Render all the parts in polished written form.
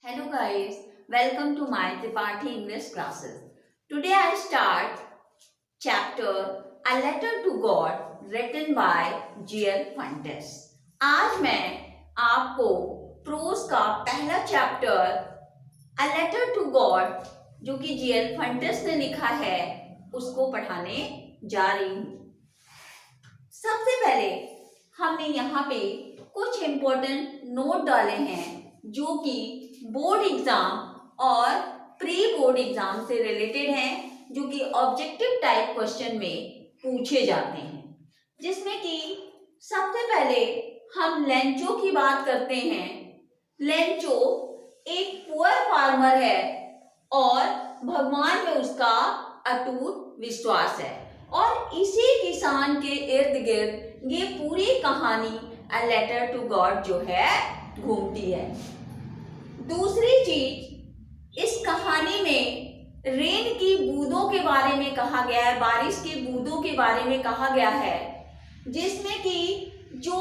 Hello guys, welcome to my Tripathi English classes. Today I start chapter A Letter to God written by G.L. Fuentes. आज मैं आपको pros का पहला chapter A Letter to God जो कि G.L. Fuentes ने लिखा है उसको पढ़ाने जा रही हूँ। सबसे पहले हमने यहाँ पे कुछ इम्पोर्टेंट नोट डाले हैं जो कि बोर्ड एग्जाम और प्री बोर्ड एग्जाम से रिलेटेड हैं, जो कि ऑब्जेक्टिव टाइप क्वेश्चन में पूछे जाते हैं। जिसमें कि सबसे पहले हम लेंचो की बात करते हैं। लेंचो एक पुअर फार्मर है और भगवान में उसका अटूट विश्वास है और इसी किसान के इर्द गिर्द ये पूरी कहानी अ लेटर टू गॉड जो है घूमती है। दूसरी चीज, इस कहानी में रेन की बूंदों के बारे में कहा गया है, बारिश की बूंदों के बारे में कहा गया है, जिसमें कि जो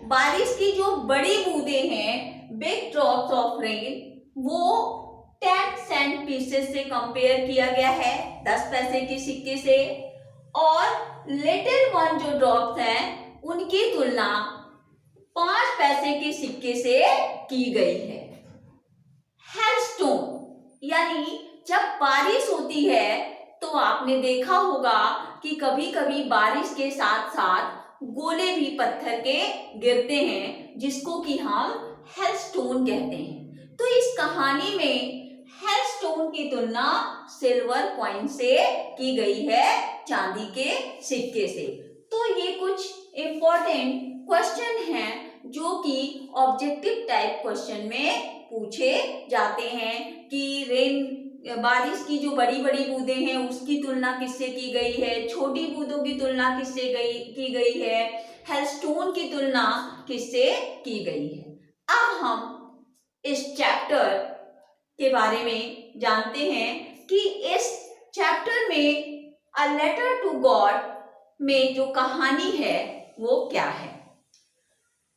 बारिश की जो बड़ी बूंदें हैं, बिग ड्रॉप्स ऑफ रेन, वो 10 सेंट पीसेस से कंपेयर किया गया है, 10 पैसे के सिक्के से, और लिटिल वन जो ड्रॉप्स हैं उनकी तुलना 5 पैसे के सिक्के से की गई है। हेलस्टोन यानी जब बारिश होती है तो आपने देखा होगा कि कभी कभी बारिश के साथ साथ गोले भी पत्थर के गिरते हैं, जिसको कि हम हेलस्टोन कहते हैं। तो इस कहानी में हेलस्टोन की तुलना सिल्वर कॉइन से की गई है, चांदी के सिक्के से। तो ये कुछ इंपॉर्टेंट क्वेश्चन हैं जो कि ऑब्जेक्टिव टाइप क्वेश्चन में पूछे जाते हैं कि बारिश की जो बड़ी बड़ी बूंदें हैं उसकी तुलना किससे की गई है, छोटी बूंदों की तुलना किससे की गई है, हेलस्टोन की तुलना किससे की गई है। अब हम इस चैप्टर के बारे में जानते हैं कि इस चैप्टर में अ लेटर टू गॉड में जो कहानी है वो क्या है।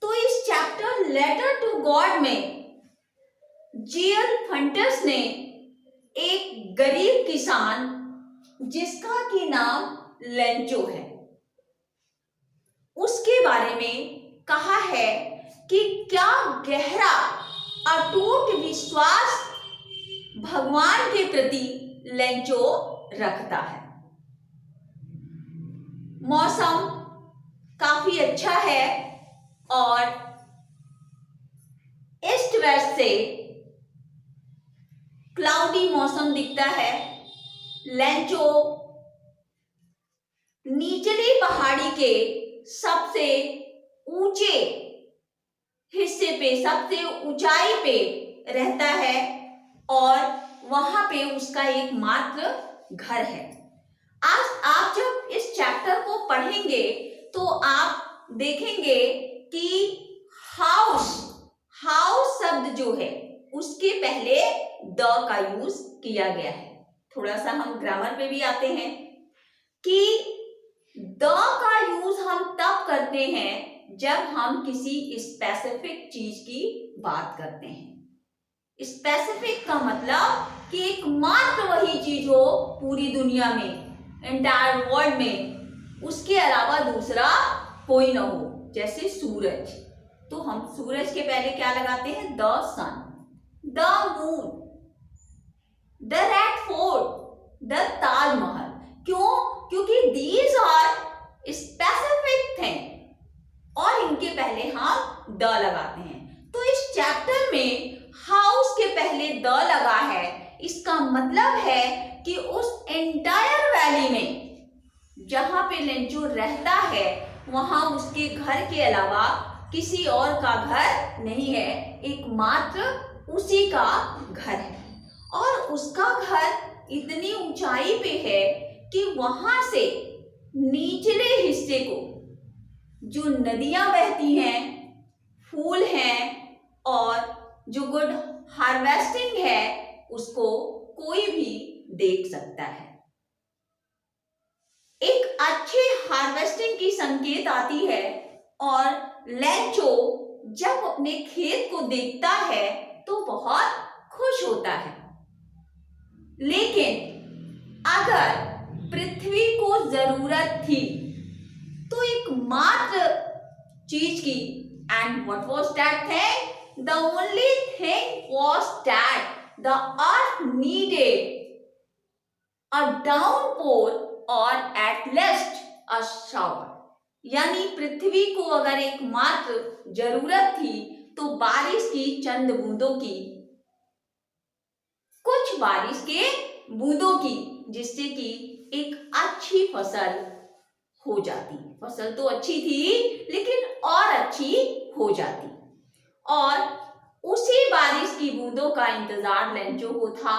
तो इस चैप्टर लेटर टू गॉड में G.L. फंटेस ने एक गरीब किसान जिसका कि नाम लेंचो है, उसके बारे में कहा है कि क्या गहरा अटूट विश्वास भगवान के प्रति लेंचो रखता है। मौसम काफी अच्छा है और ईस्ट वेस्ट से क्लाउडी मौसम दिखता है। लेंचो निचली पहाड़ी के सबसे ऊंचे हिस्से पे, सबसे ऊंचाई पे रहता है और वहां पे उसका एकमात्र घर है। आज आप जब इस चैप्टर को पढ़ेंगे तो आप देखेंगे कि हाउस शब्द जो है उसके पहले द का यूज किया गया है। थोड़ा सा हम ग्रामर पे भी आते हैं कि द का यूज हम तब करते हैं जब हम किसी स्पेसिफिक चीज की बात करते हैं। स्पेसिफिक का मतलब कि एकमात्र वही चीज हो पूरी दुनिया में, एंटायर वर्ल्ड में, उसके अलावा दूसरा कोई ना हो। जैसे सूरज, तो हम सूरज के पहले क्या लगाते हैं? The sun, the moon, the red fort, the Taj Mahal. क्यों? क्योंकि दीज आर स्पेसिफिक थिंग और इनके पहले हम द लगाते हैं। तो इस चैप्टर में हाउस के पहले द लगा है, इसका मतलब है कि उस एंटायर वैली में जहां पे लेंचो रहता है वहां उसके घर के अलावा किसी और का घर नहीं है, एकमात्र उसी का घर है। और उसका घर इतनी ऊंचाई पे है कि वहां से निचले हिस्से को जो नदियां बहती हैं, फूल हैं और जो गुड हार्वेस्टिंग है उसको कोई भी देख सकता है। एक अच्छे हार्वेस्टिंग की संकेत आती है और लेंचो जब अपने खेत को देखता है तो बहुत खुश होता है। लेकिन अगर पृथ्वी को जरूरत थी तो एकमात्र चीज की, and what was that thing? The only thing was that the earth needed a downpour और एट लेस्ट अ शावर। यानी पृथ्वी को अगर एकमात्र जरूरत थी तो बारिश की चंद बूंदों की, कुछ बारिश के बूंदों की, जिससे कि एक अच्छी फसल हो जाती। फसल तो अच्छी थी लेकिन और अच्छी हो जाती। और उसी बारिश की बूंदों का इंतजार लेंचो को था।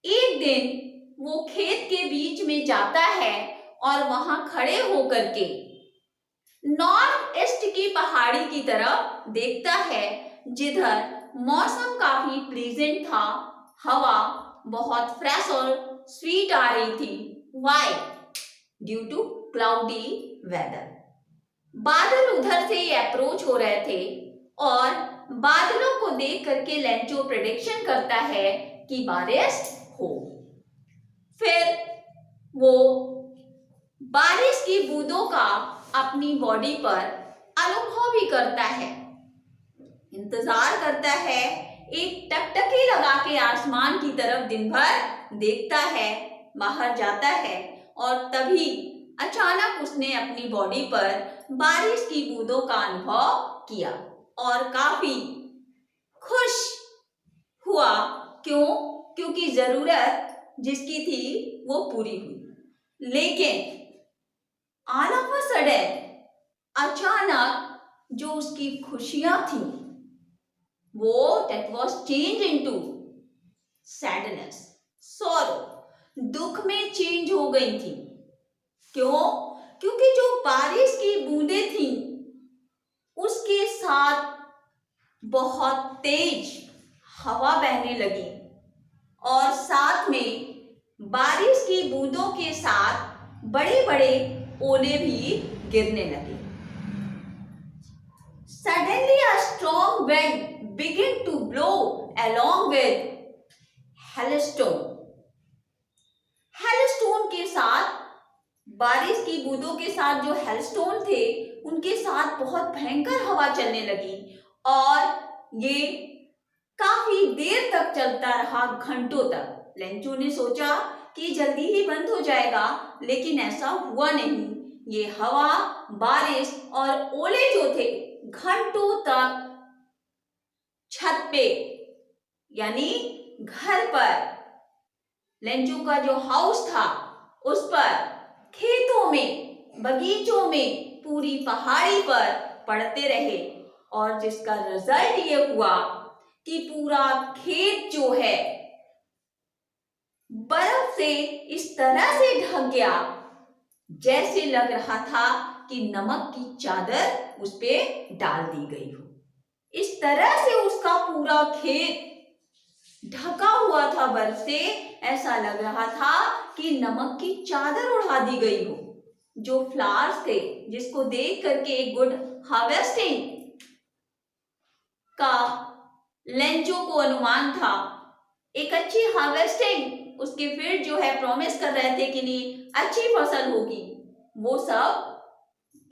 एक दिन वो खेत के बीच में जाता है और वहां खड़े होकर के नॉर्थ ईस्ट की पहाड़ी की तरफ देखता है, जिधर मौसम काफी प्लीजेंट था, हवा बहुत फ्रेश और स्वीट आ रही थी। Why? Due to cloudy weather. बादल उधर से ही अप्रोच हो रहे थे और बादलों को देख करके लेंचो प्रेडिक्शन करता है कि बारिश हो। फिर वो बारिश की बूंदों का अपनी बॉडी पर अनुभव भी करता है, इंतजार करता है, एक टकटकी लगा के आसमान की तरफ दिन भर देखता है, बाहर जाता है और तभी अचानक उसने अपनी बॉडी पर बारिश की बूंदों का अनुभव किया और काफी खुश हुआ। क्यों? क्योंकि जरूरत जिसकी थी वो पूरी हुई। लेकिन ऑल ऑफ अ सडन अचानक जो उसकी खुशियां थी वो that was changed into sadness, sorrow, दुख में चेंज हो गई थी। क्यों? क्योंकि जो बारिश की बूंदें थी उसके साथ बहुत तेज हवा बहने लगी और साथ में बारिश की बूंदों के साथ बड़े बड़े ओले भी गिरने लगे। Suddenly a strong wind began to blow along with hailstone. hailstone के साथ, बारिश की बूंदों के साथ जो hailstone थे उनके साथ बहुत भयंकर हवा चलने लगी और ये काफी देर तक चलता रहा, घंटों तक। लेंचो ने सोचा कि जल्दी ही बंद हो जाएगा, लेकिन ऐसा हुआ नहीं। ये हवा, बारिश और ओले जो थे घंटों तक छत पे, यानी घर पर, लेंचो का जो हाउस था उस पर, खेतों में, बगीचों में, पूरी पहाड़ी पर पड़ते रहे और जिसका रिजल्ट ये हुआ कि पूरा खेत जो है बर्फ से इस तरह से ढक गया जैसे लग रहा था कि नमक की चादर उस पे डाल दी गई हो। इस तरह से उसका पूरा खेत ढका हुआ था बर्फ से, ऐसा लग रहा था कि नमक की चादर उड़ा दी गई हो। जो फ्लावर्स थे जिसको देख करके एक गुड हार्वेस्टिंग का लेंचो को अनुमान था, एक अच्छी हार्वेस्टिंग उसके फील्ड जो है प्रॉमिस कर रहे थे कि नहीं अच्छी फसल होगी, वो सब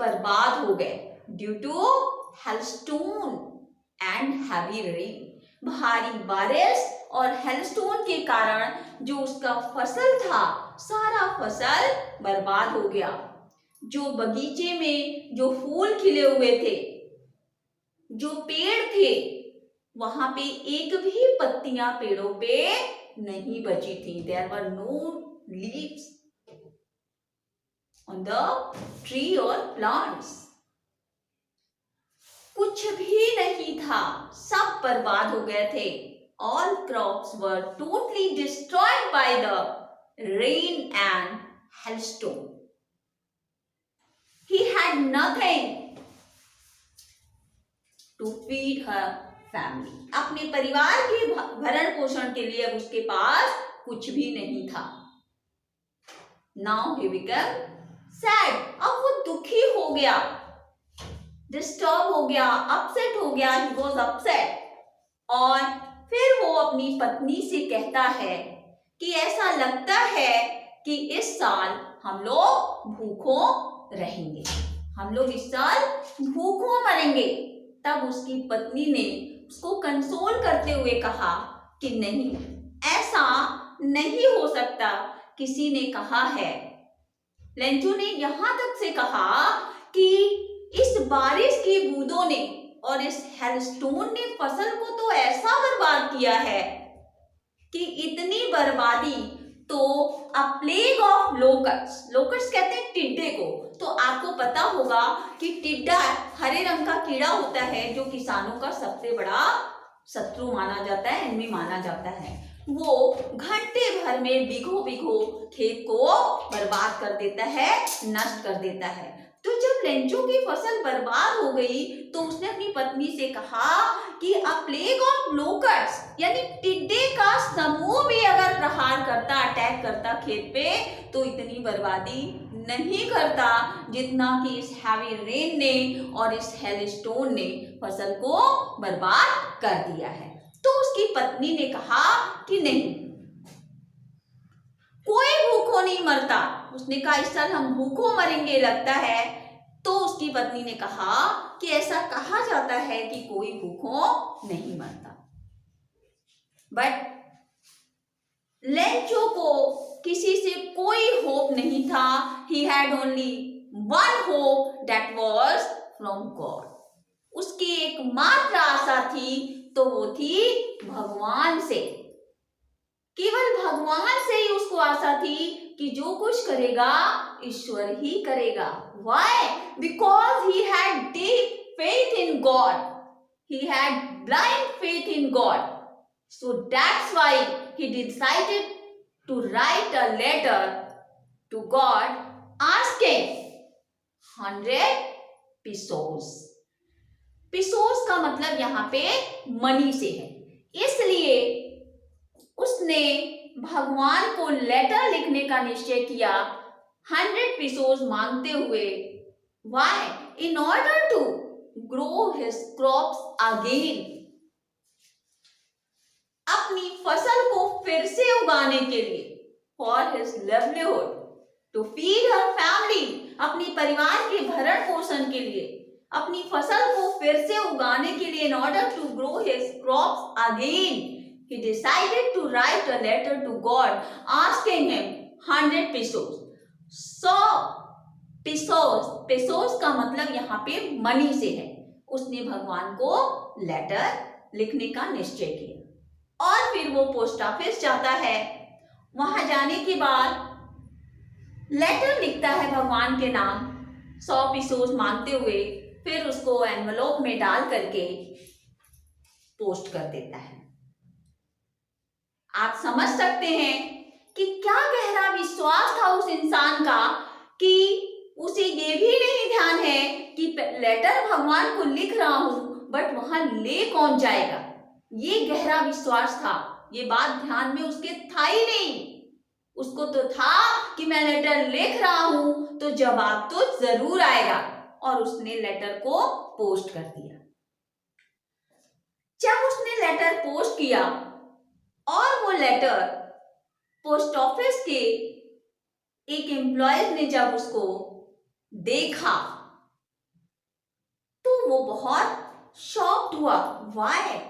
बर्बाद हो गए due to hailstone and heavy rain. भारी बारिश और हेलस्टोन के कारण जो उसका फसल था, सारा फसल बर्बाद हो गया। जो बगीचे में जो फूल खिले हुए थे, जो पेड़ थे, वहां पे एक भी पत्तियां पेड़ों पे नहीं बची थी। There were no leaves on the tree और प्लांट्स। कुछ भी नहीं था, सब बर्बाद हो गए थे। All crops were totally destroyed by the rain and hailstone. He had nothing to feed her family. अपने परिवार के भरण पोषण के लिए अब उसके पास कुछ भी नहीं था। Now he became sad. अब वो दुखी हो गया, डिस्टर्ब हो गया, अपसेट हो गया। He was upset. और फिर वो अपनी पत्नी से कहता है कि ऐसा लगता है कि इस साल हम लोग भूखों रहेंगे, हम लोग इस साल भूखों मरेंगे। तब उसकी पत्नी ने उसको कंसोल करते हुए कहा कि नहीं, ऐसा नहीं हो सकता, किसी ने कहा है। लेंचो ने यहां तक से कहा कि इस बारिश की बूंदों ने और इस हेलस्टोन ने फसल को तो ऐसा बर्बाद किया है कि इतनी बर्बादी तो अ प्लेग ऑफ लोकस्ट, लोकस्ट कहते हैं टिड्डे को। तो आपको पता होगा कि टिड्डा हरे रंग का कीड़ा होता है जो किसानों का सबसे बड़ा शत्रु माना जाता है, एनिमी माना जाता है। वो घंटे भर में बीघो बीघो खेत को बर्बाद कर देता है, नष्ट कर देता है। तो जब लेंचो की फसल बर्बाद हो गई तो उसने अपनी पत्नी से कहा कि अ प्लेग ऑफ लोकस्ट, यानी टिड्डे का समूह भी अगर प्रहार करता, अटैक करता खेत पे, तो इतनी बर्बादी नहीं करता जितना कि इस हैवी रेन ने और इस हेलस्टोन ने फसल को बर्बाद कर दिया है। तो उसकी पत्नी ने कहा कि नहीं, कोई भूखों नहीं मरता। उसने कहा इस साल हम भूखों मरेंगे लगता है। तो उसकी पत्नी ने कहा कि ऐसा कहा जाता है कि कोई भूखों नहीं मरता। बट लेंचो को किसी से कोई होप नहीं था। He had only one hope, that was from God. उसकी एकमात्र आशा थी तो वो थी भगवान से। केवल भगवान से ही उसको आशा थी कि जो कुछ करेगा ईश्वर ही करेगा। Why? Because he had deep faith in God. He had blind faith in God. So that's why he decided to write a letter to God asking 100 pesos. pesos का मतलब यहाँ पे मनी से है, इसलिए उसने भगवान को लेटर लिखने का निश्चय किया 100 pesos मांगते हुए। Why? In order to grow his crops again. अपनी फसल को फिर से उगाने के लिए, for his livelihood, to feed her family, अपनी परिवार के भरण पोषण के लिए, अपनी फसल को फिर से उगाने के लिए, in order to grow his crops again, he decided to write a letter to God asking him 100 pesos. 100 pesos, pesos का मतलब यहाँ पे मनी से है। उसने भगवान को लेटर लिखने का निश्चय किया और फिर वो पोस्ट ऑफिस जाता है। वहां जाने के बाद लेटर लिखता है भगवान के नाम 100 pesos मांगते हुए, फिर उसको एनवलप में डाल करके पोस्ट कर देता है। आप समझ सकते हैं कि क्या गहरा विश्वास था उस इंसान का कि उसे ये भी नहीं ध्यान है कि लेटर भगवान को लिख रहा हूं, बट वहां ले कौन जाएगा। ये गहरा विश्वास था, ये बात ध्यान में उसके था ही नहीं। उसको तो था कि मैं लेटर लिख रहा हूं तो जवाब तो जरूर आएगा, और उसने लेटर को पोस्ट कर दिया। जब उसने लेटर पोस्ट किया और वो लेटर पोस्ट ऑफिस के एक एम्प्लॉयज ने जब उसको देखा तो वो बहुत शॉक्ड हुआ। Why?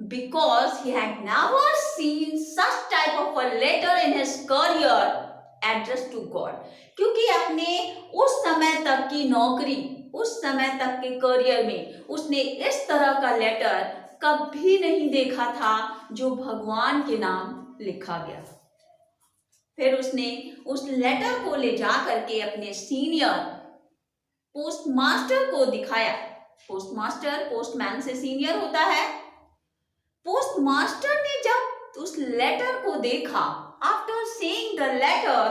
Because he had never seen such type of a letter in his career addressed to God. क्योंकि अपने उस समय तक की नौकरी, उस समय तक के करियर में उसने इस तरह का लेटर कभी नहीं देखा था जो भगवान के नाम लिखा गया। फिर उसने उस लेटर को ले जा करके अपने सीनियर पोस्टमास्टर को दिखाया। पोस्टमास्टर पोस्टमैन से सीनियर होता है। पोस्टमास्टर ने जब उस लेटर को देखा, after seeing the letter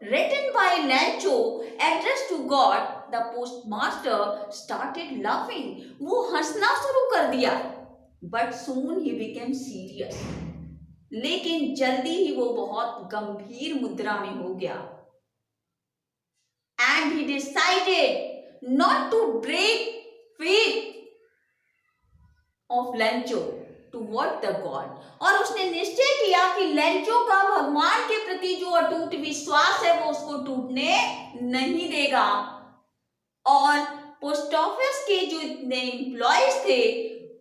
written by Lencho addressed to God, the postmaster started laughing. वो हंसना शुरू कर दिया। बट सून ही बिकेम सीरियस। लेकिन जल्दी ही वो बहुत गंभीर मुद्रा में हो गया। And he decided not to break faith of Lencho. Toward the God. और उसने निश्चय किया कि लेंचो का भगवान के प्रति जो अटूट विश्वास है वो उसको टूटने नहीं देगा। और पोस्ट ऑफिस के जो इतने एम्प्लॉयज थे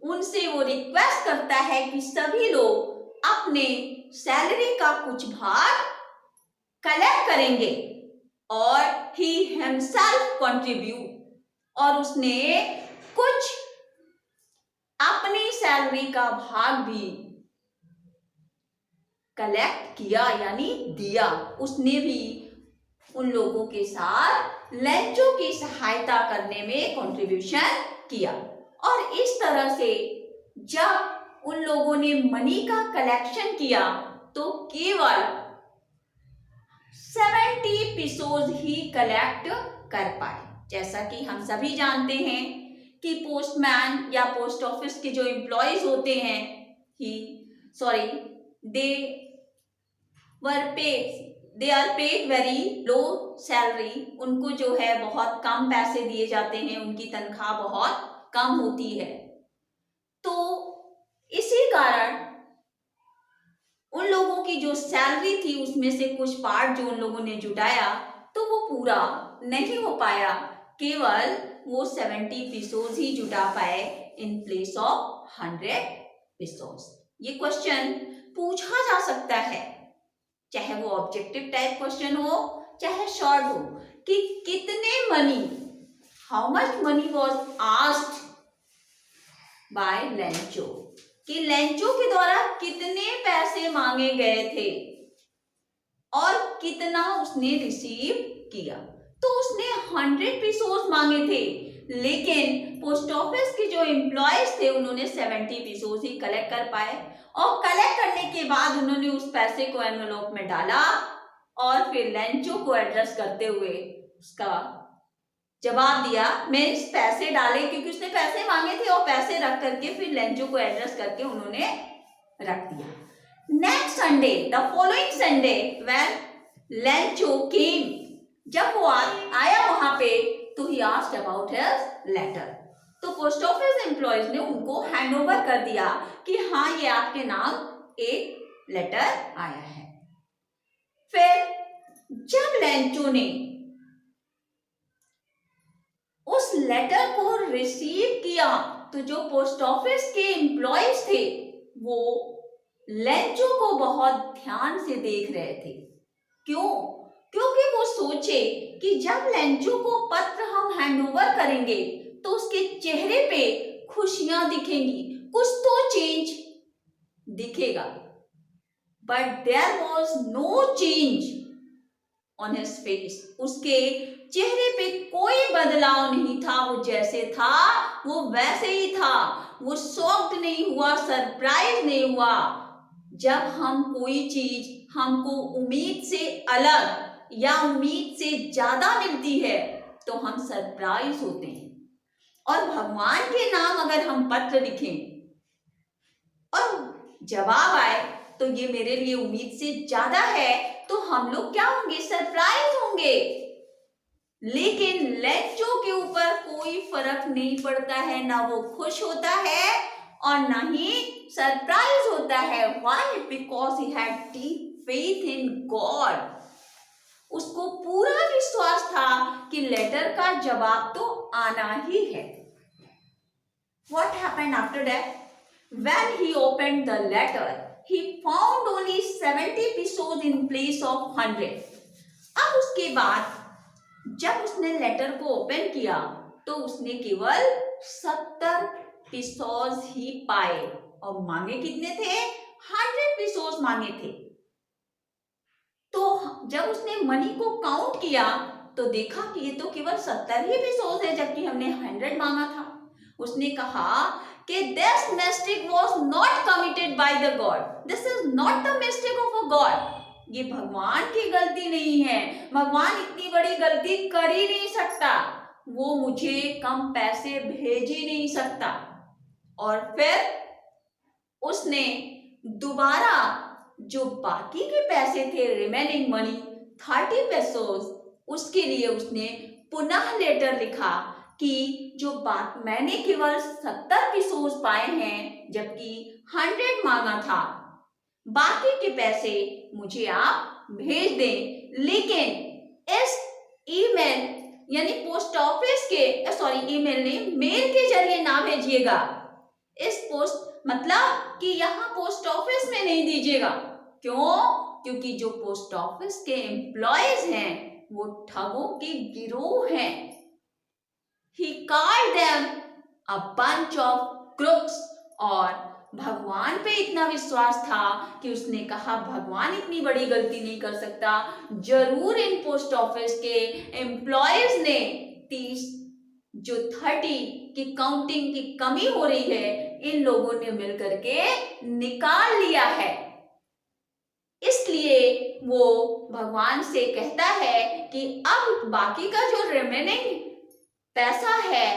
उनसे वो रिक्वेस्ट करता है कि सभी लोग अपने सैलरी का कुछ भाग कलेक्ट करेंगे और ही हिमसेल्फ कंट्रीब्यूट, और उसने कुछ अपनी सैलरी का भाग भी कलेक्ट किया यानी दिया। उसने भी उन लोगों के साथ लेंचो की सहायता करने में कंट्रीब्यूशन किया। और इस तरह से जब उन लोगों ने मनी का कलेक्शन किया तो केवल 70 पेसोज ही कलेक्ट कर पाए। जैसा कि हम सभी जानते हैं कि पोस्टमैन या पोस्ट ऑफिस के जो एम्प्लॉयज होते हैं they are paid very low salary. उनको जो है बहुत कम पैसे दिए जाते हैं, उनकी तनख्वाह बहुत कम होती है। तो इसी कारण उन लोगों की जो सैलरी थी उसमें से कुछ पार्ट जो उन लोगों ने जुटाया तो वो पूरा नहीं हो पाया, केवल वो 70 पेसोज ही जुटा पाए इन प्लेस ऑफ 100 पेसोज। ये क्वेश्चन पूछा जा सकता है, चाहे वो ऑब्जेक्टिव टाइप क्वेश्चन हो चाहे शॉर्ट हो, कि कितने money, how much money was asked by Lencho, कि लेंचो के द्वारा कितने पैसे मांगे गए थे और कितना उसने रिसीव किया। तो उसने 100 पेसोज मांगे थे, लेकिन पोस्ट ऑफिस के जो एम्प्लॉयज थे उन्होंने 70 पेसोज ही कलेक्ट कर पाए। और कलेक्ट करने के बाद उन्होंने उस पैसे को एनवेलप में डाला और फिर लेंचो को एड्रेस करते हुए उसका जवाब दिया। मैंने पैसे डाले क्योंकि उसने पैसे मांगे थे, और पैसे रख करके फिर लेंचो को एड्रेस करके उन्होंने रख दिया। Next Sunday, the following Sunday, when Lencho came, जब वो आया वहां पे तो ही आस्क्ड अबाउट हिज लेटर। तो पोस्ट ऑफिस एम्प्लॉयज ने उनको हैंड ओवर कर दिया कि हाँ ये आपके नाम एक लेटर आया है। फिर जब लेंचो ने उस लेटर को रिसीव किया तो जो पोस्ट ऑफिस के एम्प्लॉयज थे वो लेंचो को बहुत ध्यान से देख रहे थे। क्यों? क्योंकि वो सोचे कि जब लेंचो को पत्र हम हैंडओवर करेंगे तो उसके चेहरे पे खुशियां दिखेंगी, कुछ तो चेंज दिखेगा। But there was no change on his face. उसके चेहरे पे कोई बदलाव नहीं था, वो जैसे था वो वैसे ही था। वो शॉक्ड नहीं हुआ, सरप्राइज नहीं हुआ। जब हम कोई चीज हमको उम्मीद से अलग या उम्मीद से ज्यादा मिलती है तो हम सरप्राइज होते हैं। और भगवान के नाम अगर हम पत्र लिखें और जवाब आए तो ये मेरे लिए उम्मीद से ज्यादा है, तो हम लोग क्या होंगे? सरप्राइज होंगे। लेकिन लेंचो के ऊपर कोई फर्क नहीं पड़ता है, ना वो खुश होता है और ना ही सरप्राइज होता है। Why? Because he had deep faith in God. उसको पूरा विश्वास था कि लेटर का जवाब तो आना ही है। What happened after that? When he opened the letter, he found only 70 pesos in place of 100. अब उसके बाद जब उसने लेटर को ओपन किया तो उसने केवल 70 पेसोज ही पाए, और मांगे कितने थे? 100 पेसोज मांगे थे। तो जब उसने मनी को काउंट किया तो देखा कि ये तो केवल 70 ही पेसोज है, जबकि हमने 100 मांगा था। उसने कहा कि this mistake was not committed by the God. This is not the mistake of a God. ये भगवान की गलती नहीं है, भगवान इतनी बड़ी गलती कर ही नहीं सकता, वो मुझे कम पैसे भेज ही नहीं सकता। और फिर उसने दोबारा जो बाकी के पैसे थे, रिमेनिंग मनी 30 पेसोज, उसके लिए उसने पुनः लेटर लिखा कि जो बात मैंने केवल 70 पेसोज पाए हैं जबकि 100 मांगा था, बाकी के पैसे मुझे आप भेज दें, लेकिन इस ईमेल यानी पोस्ट ऑफिस के ईमेल नहीं, मेल के जरिए ना भेजिएगा। इस पोस्ट मतलब कि यहाँ पोस्ट ऑफिस में नहीं दीजिएगा। क्यों? क्योंकि जो पोस्ट ऑफिस के एम्प्लॉयज हैं वो ठगों के गिरोह हैं। He called them a bunch of crooks। और भगवान पे इतना विश्वास था कि उसने कहा भगवान इतनी बड़ी गलती नहीं कर सकता, जरूर इन पोस्ट ऑफिस के एम्प्लॉयज ने 30 की काउंटिंग की कमी हो रही है, इन लोगों ने मिलकर के निकाल लिया है। इसलिए वो भगवान से कहता है कि अब बाकी का जो रिमेनिंग पैसा है,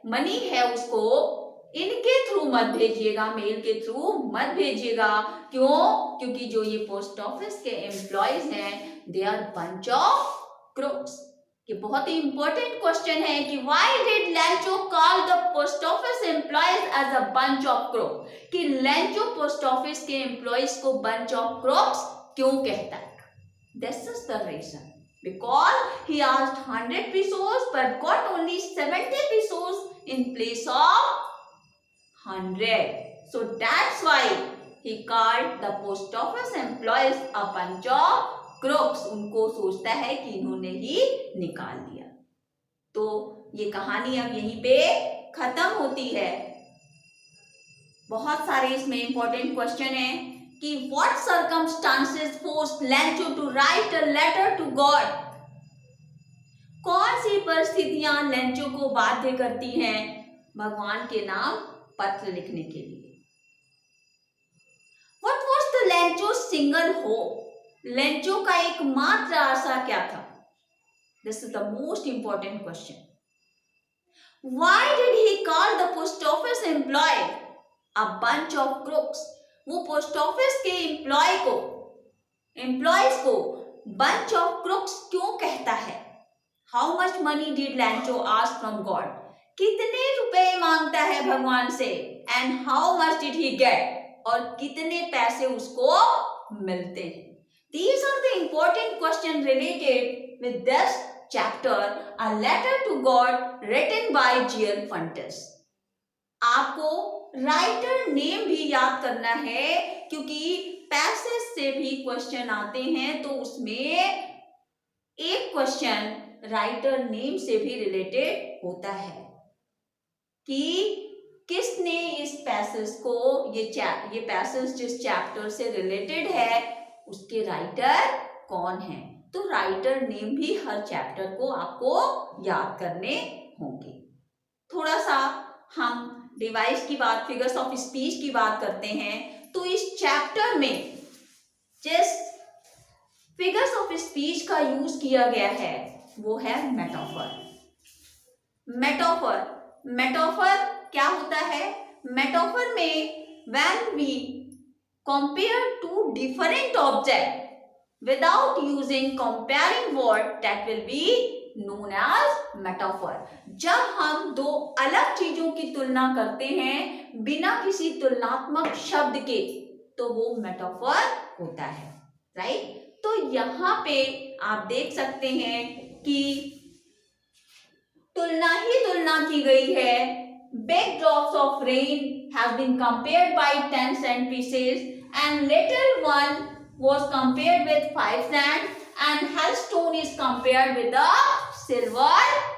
मनी है, उसको इनके थ्रू मत भेजिएगा, मेल के थ्रू मत भेजिएगा। क्यों? क्योंकि जो ये पोस्ट ऑफिस के एम्प्लॉयज हैं, they are bunch of crooks. ये बहुत ही इंपॉर्टेंट क्वेश्चन है कि why did Lencho call the post office employees as a bunch of crook, कि लेंचो पोस्ट ऑफिस के एम्प्लॉयज को बंच ऑफ क्रूक्स क्यों कहता है? This is the reason, because he asked 100 pesos but got only 70 pesos in place of 100. So that's why he called the post office employees a bunch of crooks। उनको सोचता है कि इन्होंने ही निकाल दिया। तो ये कहानी अब यहीं पे खत्म होती है। बहुत सारे इसमें इंपॉर्टेंट क्वेश्चन है कि what circumstances forced Lancho to write a letter to God। कौन सी परिस्थितियां लेंचो को बाध्य करती हैं भगवान के नाम पत्र लिखने के लिए? What was the Lancho's single hope? Lencho का एकमात्र आशा क्या था? This is the most important question. Why did he call the post office employee a bunch of crooks? वो पोस्ट ऑफिस के एम्प्लॉयज को bunch of crooks क्यों कहता है? How much money did Lancho ask from God? कितने रुपए मांगता है भगवान से? And how much did he get? और कितने पैसे उसको मिलते हैं? These are the important questions related with this chapter, a letter to God written by G.L. Funtes। आपको राइटर नेम भी याद करना है, क्योंकि पैसेज से भी क्वेश्चन आते हैं, तो उसमें एक क्वेश्चन राइटर नेम से भी रिलेटेड होता है कि किसने इस पैसेज को, ये पैसेज जिस चैप्टर से रिलेटेड है उसके राइटर कौन है। तो राइटर नेम भी हर चैप्टर को आपको याद करने होंगे। थोड़ा सा हम डिवाइस की बात, फिगर्स ऑफ स्पीच की बात करते हैं। तो इस चैप्टर में जिस फिगर्स ऑफ स्पीच का यूज किया गया है वो है मेटाफर। मेटाफर क्या होता है? मेटाफर में when we compare two different object without using comparing word, that will be known as metaphor। जब हम दो अलग चीजों की तुलना करते हैं बिना किसी तुलनात्मक शब्द के, तो वो मेटाफर होता है, राइट। तो यहाँ पे आप देख सकते हैं कि तुलना ही तुलना की गई है। Big drops of rain have been compared by 10 cent pieces and little one was compared with 5 cents and hailstone is compared with the silver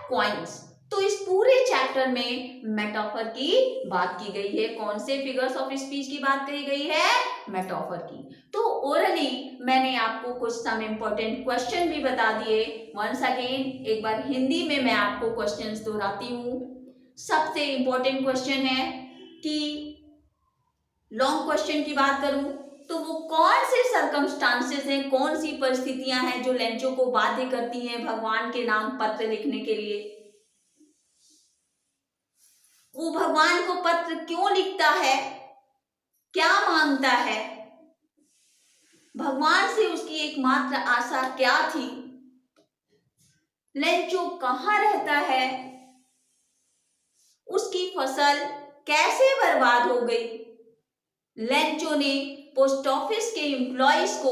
coins। तो इस पूरे चैप्टर में मेटाफर की बात की गई है। कौन से फिगर्स ऑफ स्पीच की बात करी गई है? मेटाफर की। तो ओरली मैंने आपको कुछ सम इम्पोर्टेंट क्वेश्चन भी बता दिए। वंस अगेन एक बार हिंदी में मैं आपको क्वेश्चंस दोहराती हूँ। सबसे इम्पोर्टेंट क्वेश्चन है कि लॉन्ग क्वेश्चन की बात करूं तो वो कौन से सर्कमस्टांसेस हैं, कौन सी परिस्थितियां हैं जो लेंचो को बाध्य करती हैं भगवान के नाम पत्र लिखने के लिए? वो भगवान को पत्र क्यों लिखता है? क्या मांगता है? भगवान से उसकी एकमात्र आशा क्या थी? लेंचो कहाँ रहता है? उसकी फसल कैसे बर्बाद हो गई? लेंचो ने पोस्ट ऑफिस के एम्प्लॉयज को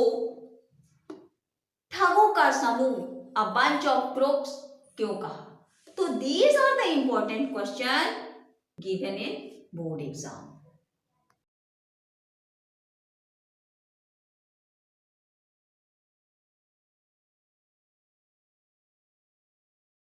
ठगों का समूह, अ बंच ऑफ क्रूक्स, क्यों कहा? तो these are the important question given in board exam.